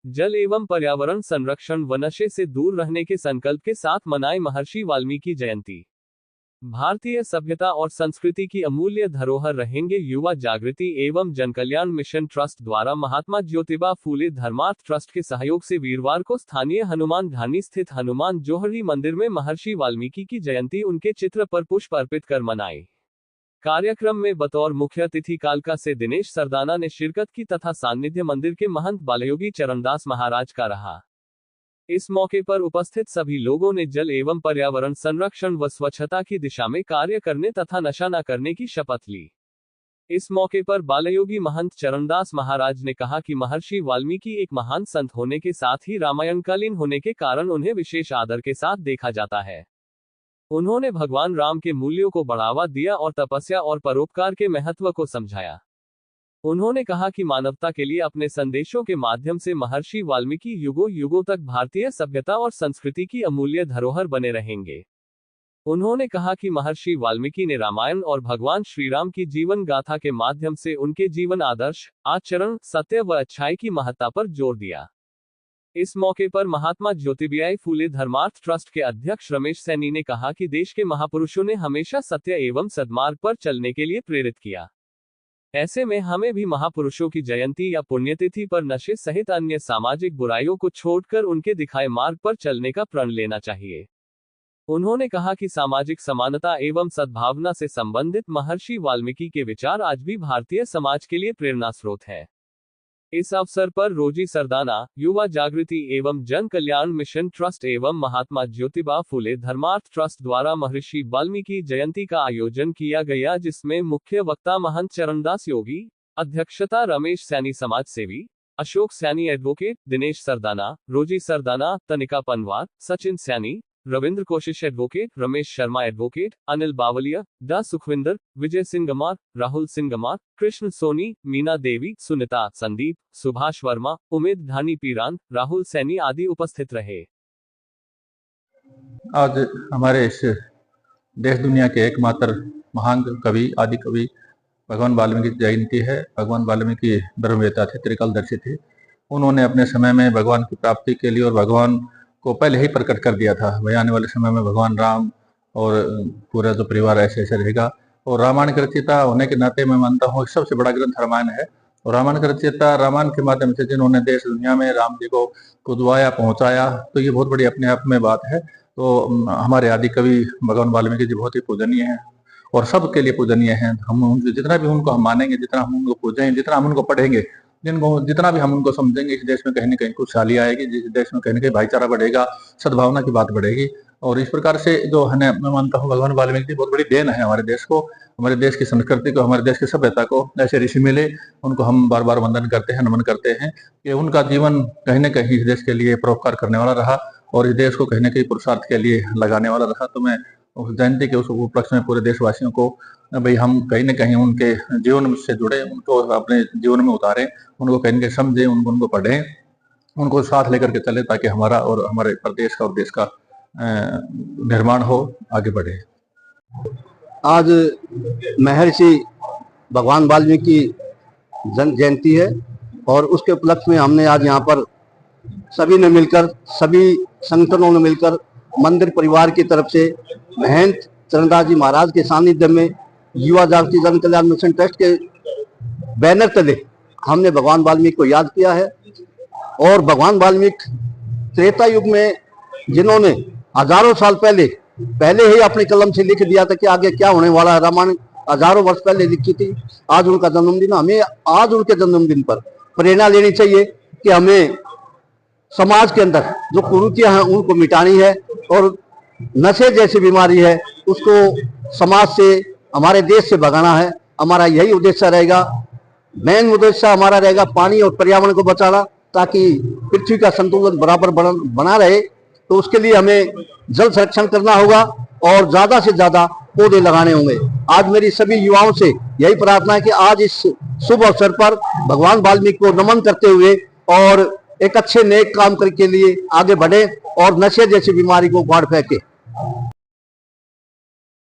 जल एवं पर्यावरण संरक्षण व नशे से दूर रहने के संकल्प के साथ मनाए महर्षि वाल्मीकि जयंती। भारतीय सभ्यता और संस्कृति की अमूल्य धरोहर रहेंगे। युवा जागृति एवं जनकल्याण मिशन ट्रस्ट द्वारा महात्मा ज्योतिबा फूले धर्मार्थ ट्रस्ट के सहयोग से वीरवार को स्थानीय हनुमान ढानी स्थित हनुमान जोहरी मंदिर में महर्षि वाल्मीकि की जयंती उनके चित्र पर पुष्प अर्पित कर मनाई। कार्यक्रम में बतौर मुख्य अतिथि कालका से दिनेश सरदाना ने शिरकत की तथा सान्निध्य मंदिर के महंत बालयोगी चरणदास महाराज का रहा। इस मौके पर उपस्थित सभी लोगों ने जल एवं पर्यावरण संरक्षण व स्वच्छता की दिशा में कार्य करने तथा नशा न करने की शपथ ली। इस मौके पर बालयोगी महंत चरणदास महाराज ने कहा कि महर्षि वाल्मीकि एक महान संत होने के साथ ही रामायणकालीन होने के कारण उन्हें विशेष आदर के साथ देखा जाता है। उन्होंने भगवान राम के मूल्यों को बढ़ावा दिया और तपस्या और परोपकार के महत्व को समझाया। उन्होंने कहा कि मानवता के लिए अपने संदेशों के माध्यम से महर्षि वाल्मीकि युगों युगों तक भारतीय सभ्यता और संस्कृति की अमूल्य धरोहर बने रहेंगे। उन्होंने कहा कि महर्षि वाल्मीकि ने रामायण और भगवान श्रीराम की जीवन गाथा के माध्यम से उनके जीवन आदर्श, आचरण, सत्य व अच्छाई की महत्ता पर जोर दिया। इस मौके पर महात्मा ज्योतिबा फूले धर्मार्थ ट्रस्ट के अध्यक्ष रमेश सैनी ने कहा कि देश के महापुरुषों ने हमेशा सत्य एवं सद्मार्ग पर चलने के लिए प्रेरित किया। ऐसे में हमें भी महापुरुषों की जयंती या पुण्यतिथि पर नशे सहित अन्य सामाजिक बुराइयों को छोड़कर उनके दिखाए मार्ग पर चलने का प्रण लेना चाहिए। उन्होंने कहा कि सामाजिक समानता एवं सद्भावना से संबंधित महर्षि वाल्मीकि के विचार आज भी भारतीय समाज के लिए प्रेरणा स्रोत है। इस अवसर पर रोजी सरदाना, युवा जागृति एवं जन कल्याण मिशन ट्रस्ट एवं महात्मा ज्योतिबा फूले धर्मार्थ ट्रस्ट द्वारा महर्षि वाल्मीकि जयंती का आयोजन किया गया, जिसमें मुख्य वक्ता महंत चरणदास योगी, अध्यक्षता रमेश सैनी समाज सेवी, अशोक सैनी एडवोकेट, दिनेश सरदाना, रोजी सरदाना, तनिका पनवार, सचिन सैनी, रविंद्र कोशिश एडवोकेट, रमेश शर्मा एडवोकेट, अनिल बावलिया, डा सुखविंदर, विजय सिंह गमार, राहुल सिंह गमार, कृष्ण सोनी, मीना देवी, सुनीता, संदीप, सुभाष वर्मा, उमेद धानी पीरान, राहुल सैनी आदि उपस्थित रहे। आज हमारे इस देश दुनिया के एकमात्र महान कवि, आदि कवि भगवान वाल्मीकि की जयंती है। भगवान वाल्मीकि ब्रह्मवेत्ता थे, त्रिकालदर्शी थे। उन्होंने अपने समय में भगवान की प्राप्ति के लिए और भगवान को पहले ही प्रकट कर दिया था। भाई आने वाले समय में भगवान राम और पूरा जो परिवार ऐसे ऐसे रहेगा। और रामायण के रचयिता होने के नाते मैं मानता हूँ सबसे बड़ा ग्रंथ रामायण है। और रामायण के रचयिता, रामायण के माध्यम से जिन्होंने देश दुनिया में राम जी को कुदवाया, पहुंचाया, तो ये बहुत बड़ी अपने आप में बात है। तो हमारे आदि कवि भगवान वाल्मीकि जी बहुत ही पूजनीय है और सबके लिए पूजनीय है। हम जितना भी उनको हम मानेंगे, जितना हम उनको पूजेंगे, जितना हम उनको पढ़ेंगे, जितना भी हम उनको समझेंगे, इस देश में कहीं ना कहीं खुशहाली आएगी, जिस देश में कहीं ना कहीं भाईचारा बढ़ेगा, सद्भावना की बात बढ़ेगी। और इस प्रकार से जो है, मैं मानता हूँ भगवान वाल्मीकि बहुत बड़ी देन है हमारे देश को, हमारे देश की संस्कृति को, हमारे देश की सभ्यता को। ऐसे ऋषि मिले, उनको हम बार बार वंदन करते हैं, नमन करते हैं कि उनका जीवन कहीं ना कहीं इस देश के लिए परोपकार करने वाला रहा और इस देश को कहीं ना कहीं पुरुषार्थ के लिए लगाने वाला रहा। तो मैं उस जयंती के उस उपलक्ष्य में पूरे देशवासियों को भाई हम कहीं ना कहीं उनके जीवन से जुड़े, उनको अपने जीवन में उतारें, उनको कहीं ना कहीं समझें, उनको पढ़ें, उनको साथ लेकर के चले, ताकि हमारा और हमारे प्रदेश का और देश का निर्माण हो, आगे बढ़े। आज महर्षि भगवान वाल्मीकि जयंती है और उसके उपलक्ष्य में हमने आज यहाँ पर सभी ने मिलकर, सभी संगठनों ने मिलकर, मंदिर परिवार की तरफ से महंत चरणदास जी महाराज के सानिध्य में युवा जागृति जन कल्याण मिशन ट्रस्ट के बैनर तले हमने भगवान वाल्मीकि को याद किया है। और भगवान वाल्मीकि त्रेता युग में जिन्होंने हजारों साल पहले ही अपने कलम से लिख दिया था कि आगे क्या होने वाला है, रामायण हजारों वर्ष पहले लिखी थी। आज उनका जन्मदिन, हमें आज उनके जन्मदिन पर प्रेरणा लेनी चाहिए कि हमें समाज के अंदर जो कुरीतियां हैं उनको मिटानी है और नशे जैसी बीमारी है उसको समाज से, हमारे देश से भगाना है। हमारा यही उद्देश्य रहेगा, मेन उद्देश्य हमारा रहेगा पानी और पर्यावरण को बचाना, ताकि पृथ्वी का संतुलन बराबर बना रहे। तो उसके लिए हमें जल संरक्षण करना होगा और ज्यादा से ज्यादा पौधे लगाने होंगे। आज मेरी सभी युवाओं से यही प्रार्थना है कि आज इस शुभ अवसर पर भगवान वाल्मीकि को नमन करते हुए और एक अच्छे नेक काम के लिए आगे बढ़े और नशे जैसी बीमारी को बाढ़ फेंके।